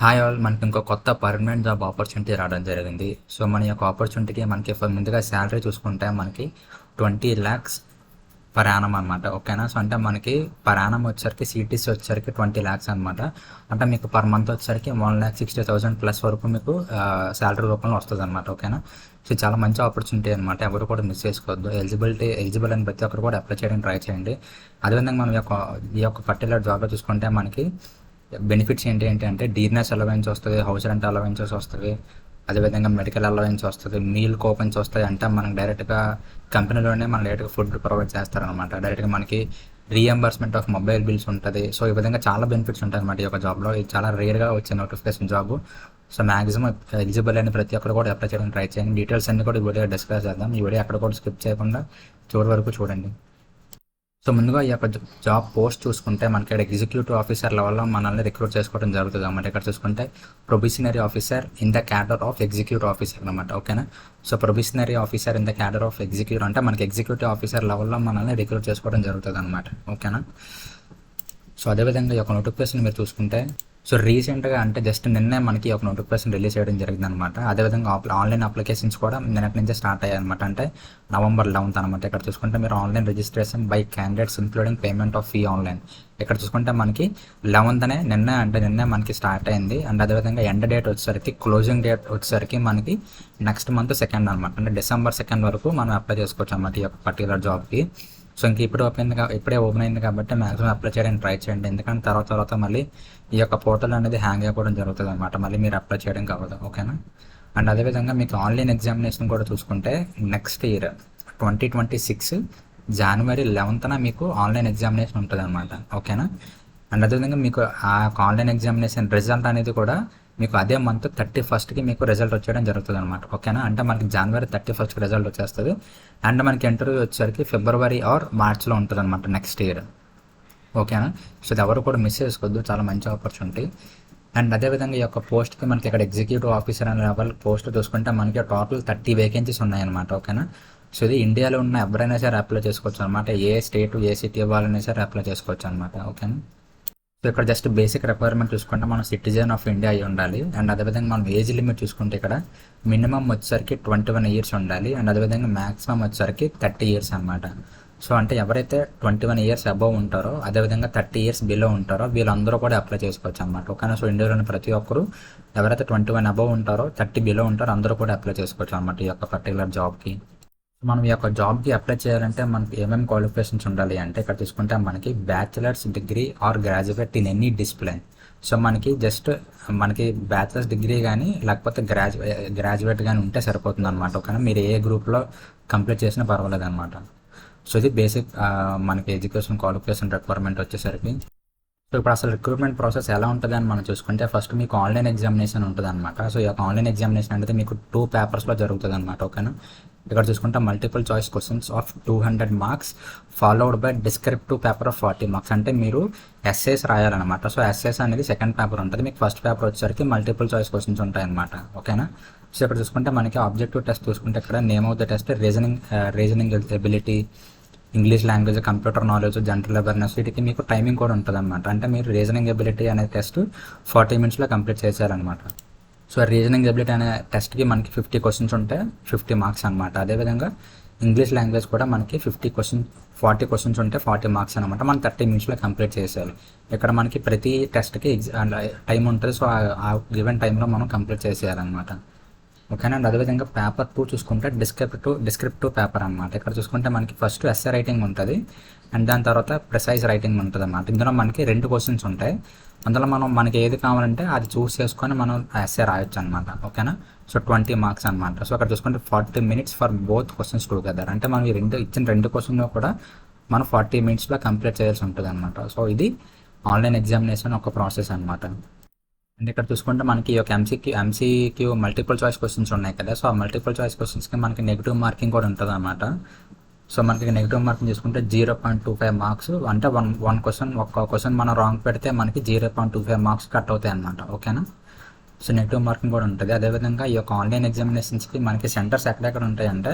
Hi all, మనకి ఇంకో కొత్త పర్మనెంట్ జాబ్ ఆపర్చునిటీ రావడం జరిగింది. సో మన యొక్క ఆపర్చునిటీకి మనకి ముందుగా శాలరీ చూసుకుంటే మనకి 20 lakhs పర్ యానం అనమాట. ఓకేనా. సో అంటే మనకి పర్ యానం వచ్చేసరికి సిటీసీ వచ్చేసరికి 20 lakhs అనమాట. అంటే మీకు పర్ మంత్ వచ్చేసరికి 1,60,000 ప్లస్ వరకు మీకు శాలరీ రూపంలో వస్తుంది అనమాట. ఓకేనా. సో చాలా మంచి ఆపర్చునిటీ అనమాట. ఎవరు కూడా మిస్ చేసుకోవద్దు. ఎలిజిబుల్ అని ప్రతి ఒక్కరు కూడా అప్లై చేయడానికి ట్రై చేయండి. అదేవిధంగా మనం ఈ యొక్క పర్టికులర్ జాబ్లో చూసుకుంటే మనకి బెనిఫిట్స్ ఏంటి అంటే డీర్నెస్ అలవెన్స్ వస్తుంది, హౌస్ రెంట్ అలవెన్సెస్ వస్తుంది, అదేవిధంగా మెడికల్ అలవెన్స్ వస్తుంది, మీల్ కూపన్స్ వస్తాయి. అంటే మనకి డైరెక్ట్గా కంపెనీలోనే మన డైరెక్ట్గా ఫుడ్ ప్రొవైడ్ చేస్తారనమాట. డైరెక్ట్గా మనకి రీఎంబర్స్మెంట్ ఆఫ్ మొబైల్ బిల్స్ ఉంటుంది. సో ఈ విధంగా చాలా బెనిఫిట్స్ ఉంటాయి అనమాట ఈ యొక్క జాబ్లో. ఇది చాలా రేర్గా వచ్చే notification job. So maximum eligible అయిన ప్రతి ఒక్కరు కూడా అప్లై చేయడానికి ట్రై చేయండి. డీటెయిల్స్ అన్ని కూడా ఈ వీడియో డిస్కస్ చేద్దాం. ఈ వీడియో అక్కడ కూడా స్కిప్ చేయకుండా చివరి వరకు చూడండి. సో ముందుగా ఈ యొక్క జాబ్ పోస్ట్ చూసుకుంటే మనకి ఇక్కడ ఎగ్జిక్యూటివ్ ఆఫీసర్ లెవెల్లో మనల్ని రిక్రూట్ చేసుకోవడం జరుగుతుంది అన్నమాట. ఇక్కడ చూసుకుంటే probationary officer in the cadre of executive officer అనమాట. ఓకేనా. So probationary officer in the cadre of executive అంటే మనకి ఎగ్జిక్యూటివ్ ఆఫీసర్ లెవెల్లో మనల్ని రిక్రూట్ చేసుకోవడం జరుగుతుంది అనమాట. ఓకేనా. సో అదేవిధంగా ఈ యొక్క నోటిఫికేషన్ మీరు చూసుకుంటే సో రీసెంట్గా అంటే జస్ట్ నిన్నే మనకి ఒక నోటిఫికేషన్ రిలీజ్ చేయడం జరిగింది అనమాట. అదేవిధంగా ఆన్లైన్ అప్లికేషన్స్ కూడా నిన్నటి నుంచే స్టార్ట్ అయ్యాయి అనమాట. అంటే November 11th అనమాట. ఇక్కడ చూసుకుంటే మీరు online registration by candidates including payment of fee online. ఇక్కడ చూసుకుంటే మనకి 11th నిన్నే మనకి స్టార్ట్ అయింది. అండ్ అదేవిధంగా ఎండ్ డేట్ వచ్చేసరికి క్లోజింగ్ డేట్ వచ్చేసరికి మనకి నెక్స్ట్ మంత్ 2nd అనమాట. అంటే December 2nd వరకు మనం అప్లై చేసుకోవచ్చు అనమాట ఈ యొక్క పర్టికులర్ జాబ్కి. సో ఇంక ఇప్పుడే ఓపెన్ అయింది కాబట్టి మ్యాక్సిమం అప్లై చేయడానికి ట్రై చేయండి. ఎందుకంటే తర్వాత మళ్ళీ ఈ యొక్క పోర్టల్ అనేది హ్యాంగ్ అయిపోవడం జరుగుతుంది అనమాట. మళ్ళీ మీరు అప్లై చేయడం కావదు. ఓకేనా. అండ్ అదేవిధంగా మీకు ఆన్లైన్ ఎగ్జామినేషన్ కూడా చూసుకుంటే నెక్స్ట్ ఇయర్ 2026 January 11th మీకు ఆన్లైన్ ఎగ్జామినేషన్ ఉంటుంది అనమాట. ఓకేనా. అండ్ అదేవిధంగా మీకు ఆ ఆన్లైన్ ఎగ్జామినేషన్ రిజల్ట్ అనేది కూడా మీకు అదే మంత్ 31st మీకు రిజల్ట్ వచ్చేయడం జరుగుతుంది అనమాట. ఓకేనా. అంటే మనకి January 31st రిజల్ట్ వచ్చేస్తుంది. అండ్ మనకి ఇంటర్వ్యూ వచ్చేసరికి February or March ఉంటుంది అనమాట నెక్స్ట్ ఇయర్. ఓకేనా. సో ఇది ఎవరు కూడా మిస్ చేసుకోవద్దు. చాలా మంచి ఆపర్చునిటీ. అండ్ అదేవిధంగా ఈ యొక్క పోస్ట్కి మనకి ఇక్కడ ఎగ్జిక్యూటివ్ ఆఫీసర్ అనే లెవెల్ పోస్ట్ చూసుకుంటే మనకి టోటల్ 30 వేకెన్సీస్ ఉన్నాయన్నమాట. ఓకేనా. సో ఇది ఇండియాలో ఉన్న ఎవరైనా సరే అప్లై చేసుకోవచ్చు అనమాట. ఏ స్టేట్ ఏ సిటీ వాళ్ళైనా సరే అప్లై చేసుకోవచ్చు అనమాట. ఓకేనా. సో ఇక్కడ జస్ట్ బేసిక్ రిక్వైర్మెంట్ చూసుకుంటే మనం సిటిజన్ ఆఫ్ ఇండియా అయి ఉండాలి. అండ్ అదేవిధంగా మనం ఏజ్ లిమిట్ చూసుకుంటే ఇక్కడ మినిమం వచ్చేసరికి 21 years ఉండాలి. అండ్ అదేవిధంగా మ్యాక్సిమం వచ్చేసరికి 30 years అనమాట. సో అంటే ఎవరైతే 21 years అబవ్ ఉంటారో అదేవిధంగా 30 years బిలో ఉంటారో వీళ్ళందరూ కూడా అప్లై చేసుకోవచ్చు అనమాట. ఓకేనా. సో ఇండియాలోని ప్రతి ఒక్కరు ఎవరైతే 21 అబవ్ ఉంటారో 30 బిలో ఉంటారో అందరూ కూడా అప్లై చేసుకోవచ్చు అనమాట ఈ యొక్క పర్టికులర్ జాబ్కి. మనం ఈ యొక్క జాబ్కి అప్లై చేయాలంటే మనకి ఏమేమి క్వాలిఫికేషన్స్ ఉండాలి అంటే ఇక్కడ చూసుకుంటే మనకి bachelors degree or graduate in any discipline. So మనకి బ్యాచిలర్స్ డిగ్రీ కానీ లేకపోతే గ్రాడ్యుయేట్ కానీ ఉంటే సరిపోతుంది అనమాట. ఓకేనా. మీరు ఏ గ్రూప్లో కంప్లీట్ చేసినా పర్వాలేదు అనమాట. సో ఇది బేసిక్ మనకి ఎడ్యుకేషన్ క్వాలిఫికేషన్ రిక్వైర్మెంట్ వచ్చేసరికి. సో ఇప్పుడు అసలు రిక్రూట్మెంట్ ప్రాసెస్ ఎలా ఉంటుంది అని మనం చూసుకుంటే ఫస్ట్ మీకు ఆన్లైన్ ఎగ్జామినేషన్ ఉంటుంది అనమాట. సో ఈ యొక్క ఆన్లైన్ ఎగ్జామినేషన్ అనేది మీకు 2 పేపర్స్లో జరుగుతుంది అనమాట. ఓకేనా. ఇక్కడ చూసుకుంటే multiple choice questions of 200 marks followed by descriptive paper of 40 marks. అంటే మీరు ఎస్ఏస్ రాయాలన్నమాట. సో ఎస్ఏస్ అనేది సెకండ్ పేపర్ ఉంటుంది. మీకు ఫస్ట్ పేపర్ వచ్చేసరికి మల్టిపుల్ చాయిస్ క్వశ్చన్స్ ఉంటాయి అనమాట. ఓకేనా. సో ఇక్కడ చూసుకుంటే మనకి ఆబ్జెక్టివ్ టెస్ట్ చూసుకుంటే ఇక్కడ name of the test reasoning ability, English language, computer knowledge, general awareness, వీటికి మీకు టైమింగ్ కూడా ఉంటుంది అనమాట. అంటే మీరు రీజనింగ్ ఎబిలిటీ అనే టెస్ట్ 40 minutesలో కంప్లీట్ చేసేయాలన్నమాట. సో రీజనింగ్ ఎబిలిటీ అనే టెస్ట్కి మనకి 50 questions ఉంటే 50 marks అనమాట. అదేవిధంగా ఇంగ్లీష్ లాంగ్వేజ్ కూడా మనకి 40 questions ఉంటే 40 marks అనమాట. మనం 30 minutesలో కంప్లీట్ చేసేయాలి. ఇక్కడ మనకి ప్రతి టెస్ట్కి టైం ఉంటుంది. సో ఆ గివెన్ టైంలో మనం కంప్లీట్ చేసేయాలన్నమాట. ఓకేనా. అండ్ అదేవిధంగా పేపర్ 2 చూసుకుంటే డిస్క్రిప్టివ్ పేపర్ అనమాట. ఇక్కడ చూసుకుంటే మనకి ఫస్ట్ ఎస్ఏ రైటింగ్ ఉంటుంది అండ్ దాని తర్వాత ప్రిసైజ్ రైటింగ్ ఉంటుంది అనమాట. ఇందులో మనకి 2 questions ఉంటాయి. అందులో మనకి ఏది కావాలంటే అది చూస్ చేసుకొని మనం ఎస్ఏ రాయొచ్చు అనమాట. ఓకేనా. సో 20 marks అనమాట. సో అక్కడ చూసుకుంటే 40 minutes for both questions together. అంటే మనం ఇచ్చిన 2 questions కూడా మనం 40 minutesలో కంప్లీట్ చేయాల్సి ఉంటుంది అనమాట. సో ఇది ఆన్లైన్ ఎగ్జామినేషన్ ఒక ప్రాసెస్ అనమాట. అండ్ ఇక్కడ చూసుకుంటే మనకి ఒక ఎంసీక్యూ మల్టిపుల్ చాయిస్ క్వశ్చన్స్ ఉన్నాయి కదా. సో ఆ మల్టిపుల్ చాయిస్ క్వశ్చన్స్కి మనకి నెగిటివ్ మార్కింగ్ కూడా ఉంటుంది అనమాట. సో మనకి నెగిటివ్ మార్కింగ్ చూసుకుంటే 0.25 marks. అంటే ఒక్క క్వశ్చన్ మనం రాంగ్ పెడితే మనకి 0.25 marks కట్ అవుతాయి అనమాట. ఓకేనా. సో నెగిటివ్ మార్కింగ్ కూడా ఉంటుంది. అదేవిధంగా ఈ యొక్క ఆన్లైన్ ఎగ్జామినేషన్స్కి మనకి సెంటర్స్ ఎక్కడెక్కడ ఉంటాయంటే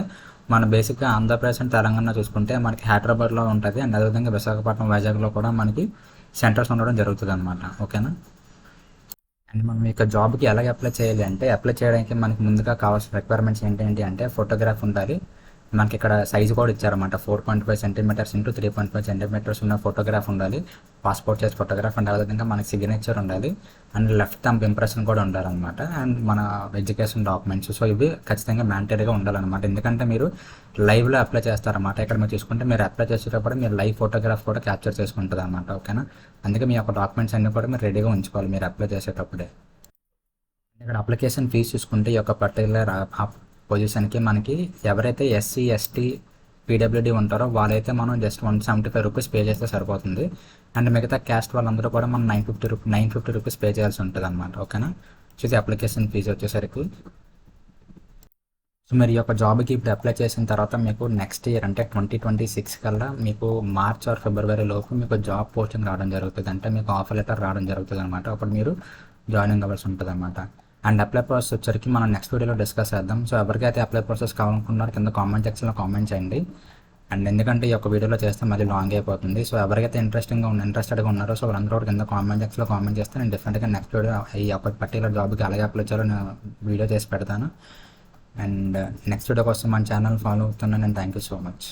మన బేసిక్గా ఆంధ్రప్రదేశ్ అండ్ తెలంగాణ చూసుకుంటే మనకి హైదరాబాద్లో ఉంటుంది. అండ్ అదేవిధంగా విశాఖపట్నం, వైజాగ్లో కూడా మనకి సెంటర్స్ ఉండడం జరుగుతుంది అనమాట. ఓకేనా. అండ్ మనం ఈ యొక్క జాబ్కి ఎలాగ అప్లై చేయాలి అంటే, అప్లై చేయడానికి మనకి ముందుగా కావాల్సిన రిక్వైర్మెంట్స్ ఏంటి అంటే ఫోటోగ్రాఫ్ ఉండాలి. మనకి ఇక్కడ సైజ్ కూడా ఇచ్చారన్నమాట. 4.5 సెంటీమీటర్స్ ఇంటూ 3.5 సెంటీమీటర్స్ ఉన్న ఫోటోగ్రాఫ్ ఉండాలి. పాస్పోర్ట్ సైజ్ ఫోటోగ్రాఫ్ అండ్ అదేవిధంగా మనకి సిగ్నేచర్ ఉండాలి. అండ్ లెఫ్ట్ థంబ్ ఇంప్రెషన్ కూడా ఉండాలన్నమాట. అండ్ మన ఎడ్యుకేషన్ డాక్యుమెంట్స్. సో ఇవి ఖచ్చితంగా మ్యాండేటరీగా ఉండాలన్నమాట. ఎందుకంటే మీరు లైవ్లో అప్లై చేస్తారన్నమాట. ఇక్కడ మీరు చూసుకుంటే మీరు అప్లై చేసేటప్పుడు మీరు లైవ్ ఫోటోగ్రాఫ్ కూడా క్యాప్చర్ చేసుకుంటుంది అనమాట. ఓకేనా. అందుకే మీ యొక్క డాక్యుమెంట్స్ అన్నీ కూడా మీరు రెడీగా ఉంచుకోవాలి మీరు అప్లై చేసేటప్పుడే. ఇక్కడ అప్లికేషన్ ఫీజు చూసుకుంటే ఈ యొక్క పర్టికులర్ పొజిషన్కి మనకి ఎవరైతే ఎస్సీ ఎస్టీ పీడబ్ల్యూడీ ఉంటారో వాళ్ళైతే మనం జస్ట్ 175 రూపీస్ పే చేస్తే సరిపోతుంది. అండ్ మిగతా క్యాస్ట్ వాళ్ళందరూ కూడా మనం 950 రూపీస్ పే చేయాల్సి ఉంటుంది అనమాట. ఓకేనా. సో ఇది అప్లికేషన్ ఫీజు వచ్చేసరికి. సో మీరు ఈ యొక్క జాబ్కి ఇప్పుడు అప్లై చేసిన తర్వాత మీకు నెక్స్ట్ ఇయర్ అంటే 2026 కల్లా మీకు మార్చ్ ఆర్ ఫిబ్రవరి లోపు మీకు జాబ్ పోస్టింగ్ రావడం జరుగుతుంది. అంటే మీకు ఆఫర్ లెటర్ రావడం జరుగుతుంది అనమాట. అప్పుడు మీరు జాయినింగ్ అవ్వాల్సి ఉంటుంది అనమాట. అండ్ అప్లై ప్రాసెస్ వచ్చరికి మనం నెక్స్ట్ వీడియోలో డిస్కస్ చేద్దాం. సో ఎవరికైతే అప్లై ప్రాసెస్ కావాలనుకున్నారో కింద కామెంట్ సెక్షన్లో కామెంట్ చేయండి. అండ్ ఎందుకంటే ఈ యొక్క వీడియోలో చేస్తే మళ్ళీ లాంగ్ అయిపోతుంది. సో ఎవరికైతే ఇంట్రెస్టెడ్గా ఉన్నారో సో వాళ్ళందరూ కూడా కింద కామెంట్ సెక్షన్లో కామెంట్ చేస్తే నేను డెఫినెట్గా నెక్స్ట్ వీడియో ఈ యొక్క పర్టికులర్ జాబ్కి అలాగే అప్లై చేయాలో నేను వీడియో చేసి పెడతాను. అండ్ నెక్స్ట్ వీడియో కోసం మన ఛానల్ ఫాలో అవుతున్నాను. And thank you so much.